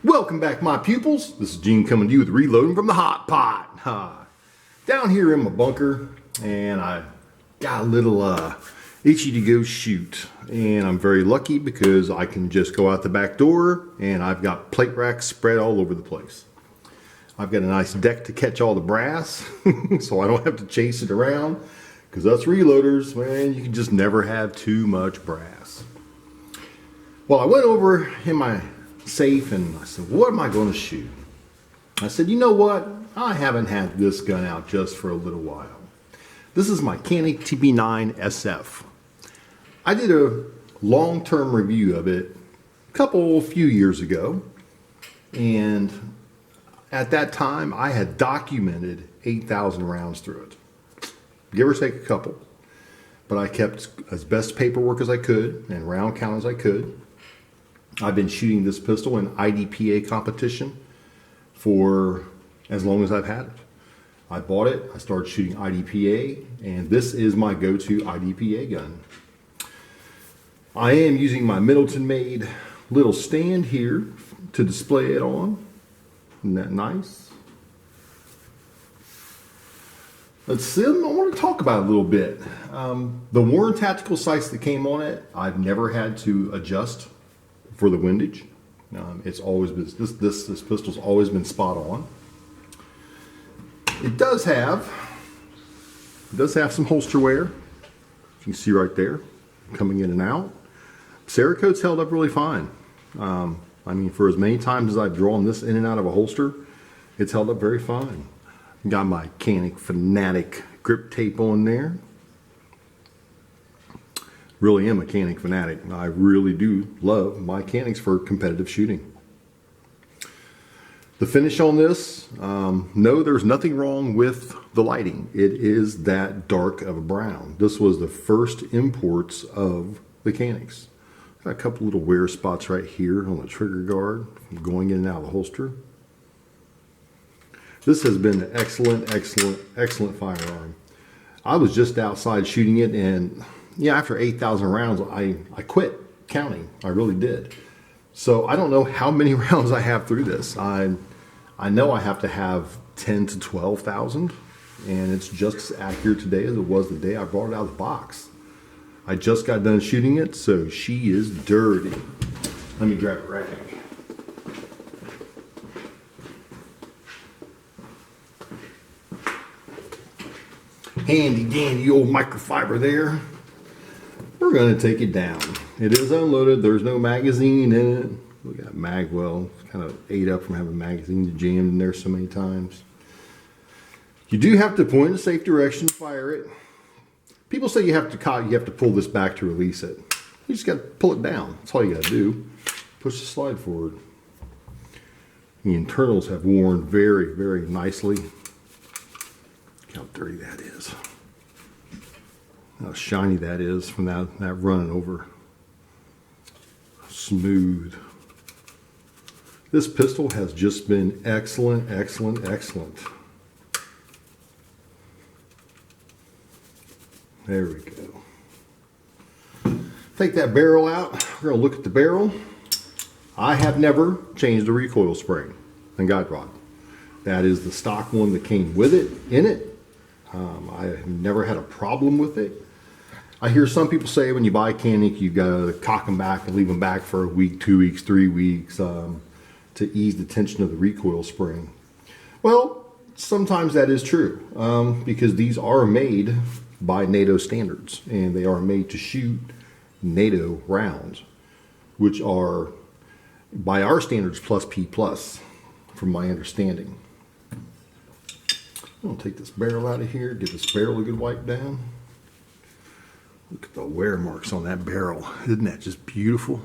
Welcome back, my pupils. This is Gene coming to you with reloading from the hot pot. Down here in my bunker, and I got a little itchy to go shoot. And I'm very lucky because I can just go out the back door and I've got plate racks spread all over the place. I've got a nice deck to catch all the brass so I don't have to chase it around, because us reloaders, man, you can just never have too much brass. Well, I went over in my safe and I said, what am I going to shoot? I said, you know what? I haven't had this gun out just for a little while. This is my CANIK TP9SF. I did a long-term review of it a few years ago, and at that time I had documented 8,000 rounds through it, give or take a couple, but I kept as best paperwork as I could and round count as I could. I've been shooting this pistol in IDPA competition for as long as I've had it. I bought it, I started shooting IDPA, and this is my go-to IDPA gun. I am using my Middleton made little stand here to display it on. Isn't that nice? Let's see, I want to talk about it a little bit. The Warren tactical sights that came on it, I've never had to adjust for the windage. It's always been, this pistol's always been spot on. It does have some holster wear. You can see right there, coming in and out. Cerakote's held up really fine. I mean, for as many times as I've drawn this in and out of a holster, it's held up very fine. Got my CANIK Fanatic grip tape on there. Really am a CANIK fanatic. I really do love my CANIKs for competitive shooting. The finish on this, no, there's nothing wrong with the lighting. It is that dark of a brown. This was the first imports of the CANIKs. Got a couple little wear spots right here on the trigger guard, going in and out of the holster. This has been an excellent firearm. I was just outside shooting it, and yeah, after 8,000 rounds, I quit counting. I really did. So I don't know how many rounds I have through this. I know I have to have 10 to 12,000, and it's just as accurate today as it was the day I brought it out of the box. I just got done shooting it, so she is dirty. Let me grab a rag. Handy dandy old microfiber there. We're going to take it down. It is unloaded. There's no magazine in it. We got magwell. Kind of ate up from having magazines jammed in there so many times. You do have to point in a safe direction, fire it. People say you have to pull this back to release it. You just got to pull it down. That's all you got to do. Push the slide forward. The internals have worn very nicely. Look how dirty that is. How shiny that is from that running over. Smooth. This pistol has just been excellent. There we go. Take that barrel out. We're going to look at the barrel. I have never changed the recoil spring and guide rod. That is the stock one that came with it, in it. I have never had a problem with it. I hear some people say when you buy CANIK, you've got to cock them back and leave them back for a week, 2 weeks, 3 weeks to ease the tension of the recoil spring. Well, sometimes that is true because these are made by NATO standards, and they are made to shoot NATO rounds, which are by our standards plus P+, from my understanding. I'm going to take this barrel out of here, give this barrel a good wipe down. Look at the wear marks on that barrel. Isn't that just beautiful?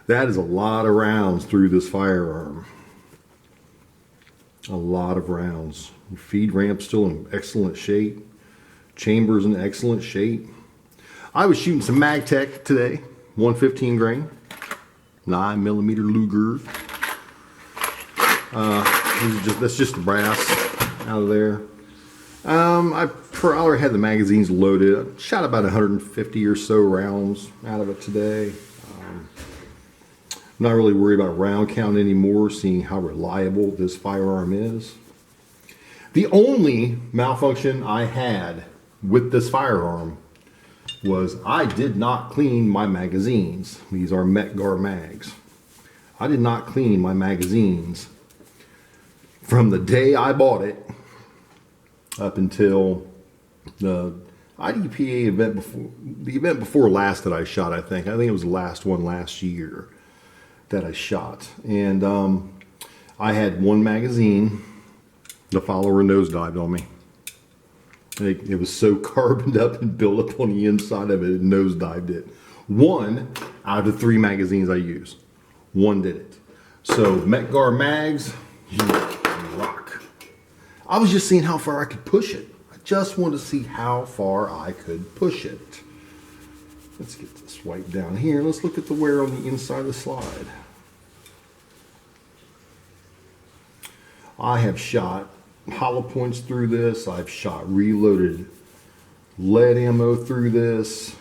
That is a lot of rounds through this firearm. A lot of rounds. Feed ramp still in excellent shape. Chambers in excellent shape. I was shooting some MagTech today, 115 grain, 9mm Luger. That's just the brass out of there. I probably had the magazines loaded. I shot about 150 or so rounds out of it today. I'm not really worried about round count anymore, seeing how reliable this firearm is. The only malfunction I had with this firearm was I did not clean my magazines. These are Metgar mags. I did not clean my magazines from the day I bought it up until the IDPA event before, the event before last that I shot, I think. I think it was the last one last year that I shot. And I had one magazine. The follower nosedived on me. It was so carboned up and built up on the inside of it, it nosedived it. One out of 3 magazines I use. One did it. So Metgar mags, you rock. I was just seeing how far I could push it. I just wanted to see how far I could push it. Let's get this white down here. Let's look at the wear on the inside of the slide. I have shot hollow points through this. I've shot reloaded lead ammo through this.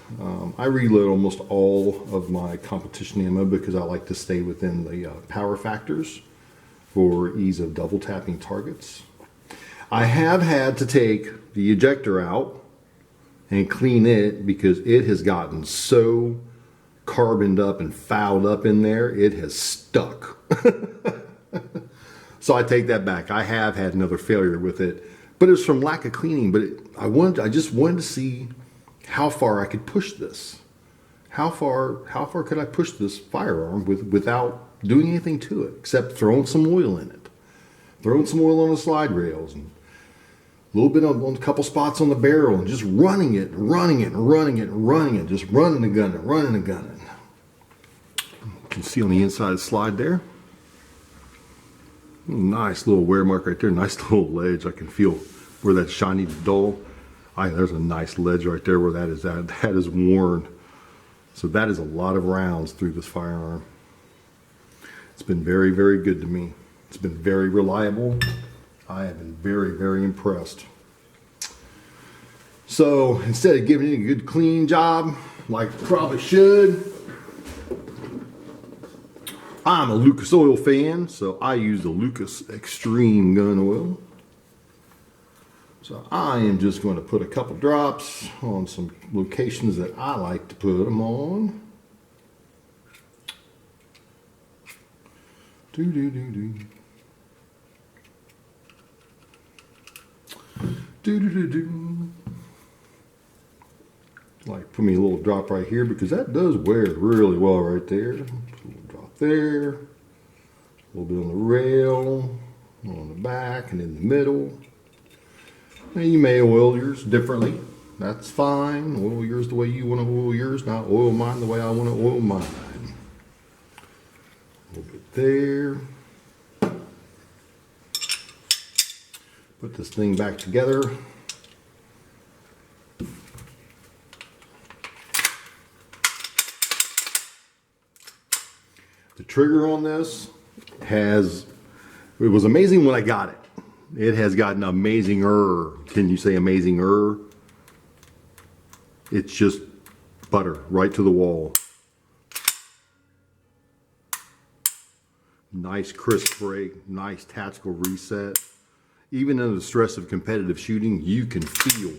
I reload almost all of my competition ammo because I like to stay within the power factors for ease of double tapping targets. I have had to take the ejector out and clean it because it has gotten so carboned up and fouled up in there, it has stuck. So I take that back. I have had another failure with it, but it was from lack of cleaning. But I just wanted to see how far I could push this. How far could I push this firearm without doing anything to it except throwing some oil in it, throwing some oil on the slide rails, and a little bit on a couple spots on the barrel, and just running it, just running and gunning. You can see on the inside of the slide there. Nice little wear mark right there. Nice little ledge. I can feel where that shiny to dull. There's a nice ledge right there where that is at. That is worn. So that is a lot of rounds through this firearm. It's been very, very good to me. It's been very reliable. I have been very, very impressed. So instead of giving it a good clean job, like I probably should, I'm a Lucas Oil fan, so I use the Lucas Extreme Gun Oil. So I am just going to put a couple drops on some locations that I like to put them on. Like put me a little drop right here because that does wear really well right there. Put a little drop there, a little bit on the rail, on the back and in the middle. And you may oil yours differently. That's fine. Oil yours the way you want to oil yours, not oil mine the way I want to oil mine. A little bit there. Put this thing back together. The trigger on this it was amazing when I got it. It has gotten amazinger. Can you say amazinger? It's just butter right to the wall. Nice crisp break, nice tactical reset. Even under the stress of competitive shooting, you can feel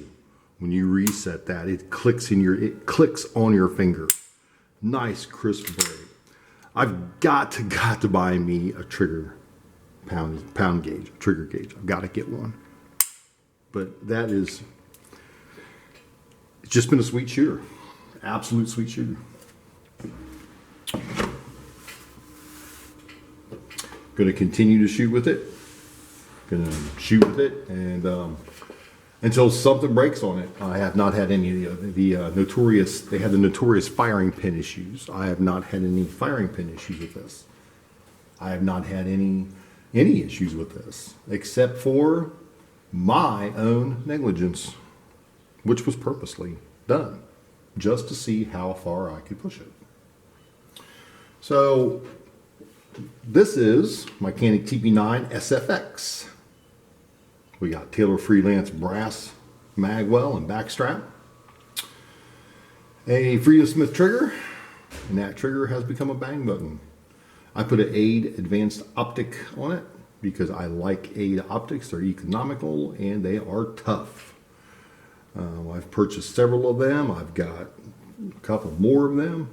when you reset that. It clicks on your finger. Nice crisp break. I've got to buy me a trigger pound gauge, trigger gauge. I've got to get one. But it's just been a sweet shooter. Absolute sweet shooter. Going to continue to shoot with it. Going to shoot with it and until something breaks on it. I have not had any of the notorious, they had the notorious firing pin issues. I have not had any firing pin issues with this. I have not had any issues with this, except for my own negligence, which was purposely done, just to see how far I could push it. So, this is my CANIK TP9SF. We got Taylor Freelance brass mag well and back strap. A Freedom Smith trigger, and that trigger has become a bang button. I put an Aid Advanced Optic on it because I like Aid optics. They're economical and they are tough. I've purchased several of them. I've got a couple more of them.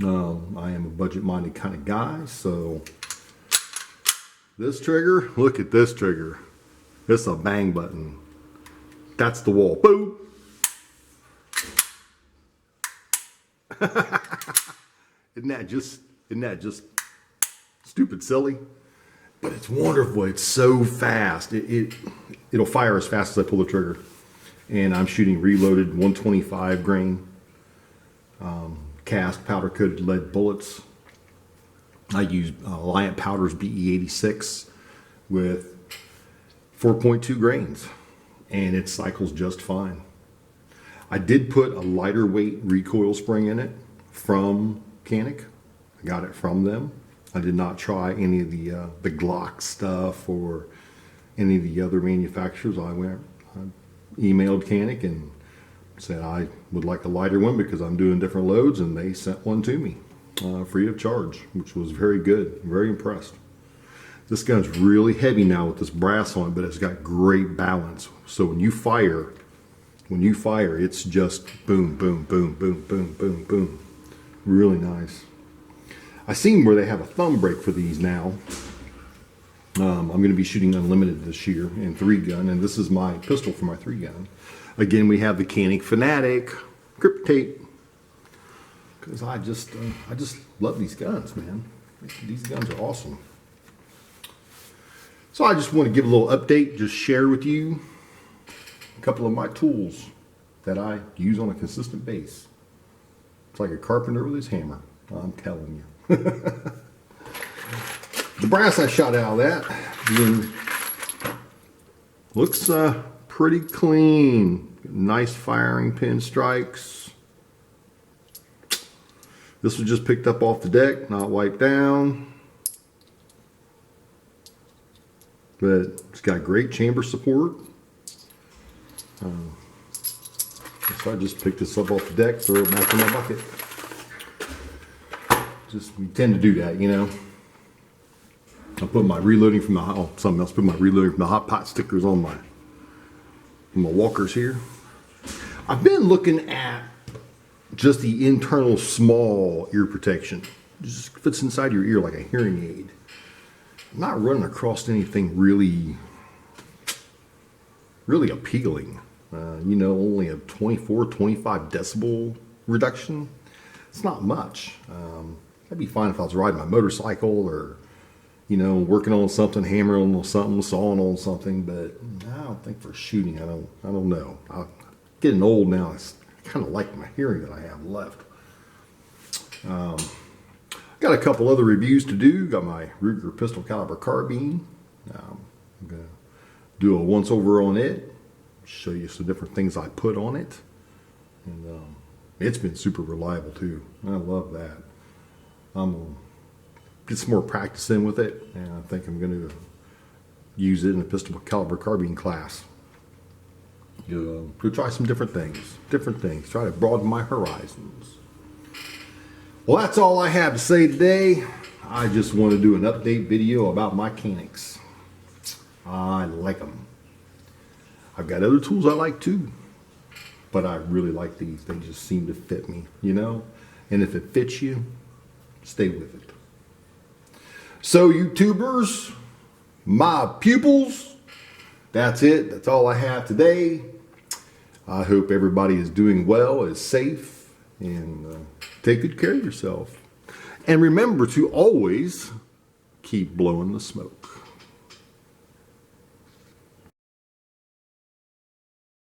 I am a budget-minded kind of guy, so this trigger, look at this trigger. It's a bang button. That's the wall. Boom! Isn't that just stupid silly? But it's wonderful. It's so fast. It'll fire as fast as I pull the trigger. And I'm shooting reloaded 125 grain cast powder coated lead bullets. I use Alliant Powder's BE86 with 4.2 grains, and it cycles just fine. I did put a lighter weight recoil spring in it from CANIK. I got it from them. I did not try any of the Glock stuff or any of the other manufacturers. I emailed CANIK and said I would like a lighter one because I'm doing different loads, and they sent one to me free of charge, which was very good. I'm very impressed. This gun's really heavy now with this brass on it, but it's got great balance. So when you fire, it's just boom, boom, boom, boom, boom, boom, boom. Really nice. I seen where they have a thumb brake for these now. I'm going to be shooting unlimited this year in 3-gun, and this is my pistol for my 3-gun. Again, we have the CANIK Fanatic grip tape because I just love these guns, man. These guns are awesome. So I just want to give a little update, just share with you a couple of my tools that I use on a consistent basis. It's like a carpenter with his hammer, I'm telling you. The brass I shot out of that looks pretty clean. Nice firing pin strikes. This was just picked up off the deck, not wiped down. But it's got great chamber support. So I just picked this up off the deck, throw it back in my bucket. We tend to do that, you know. I put my reloading from the hot pot stickers on my walkers here. I've been looking at just the internal small ear protection. It just fits inside your ear like a hearing aid. I'm not running across anything really appealing. You know, only a 24, 25 decibel reduction. It's not much. That'd be fine if I was riding my motorcycle or, you know, working on something, hammering on something, sawing on something. But I don't think for shooting. I don't know. I'm getting old now. I kind of like my hearing that I have left. Got a couple other reviews to do. Got my Ruger pistol caliber carbine. I'm gonna do a once over on it. Show you some different things I put on it, and it's been super reliable too. I love that. I'm gonna get some more practice in with it, and I think I'm going to use it in a pistol caliber carbine class. Go try some different things. Try to broaden my horizons. Well, that's all I have to say today. I just want to do an update video about my CANIKs. I like them. I've got other tools I like too, but I really like these. They just seem to fit me, you know? And if it fits you, stay with it. So YouTubers, my pupils, that's it. That's all I have today. I hope everybody is doing well, is safe, and take good care of yourself. And remember to always keep blowing the smoke.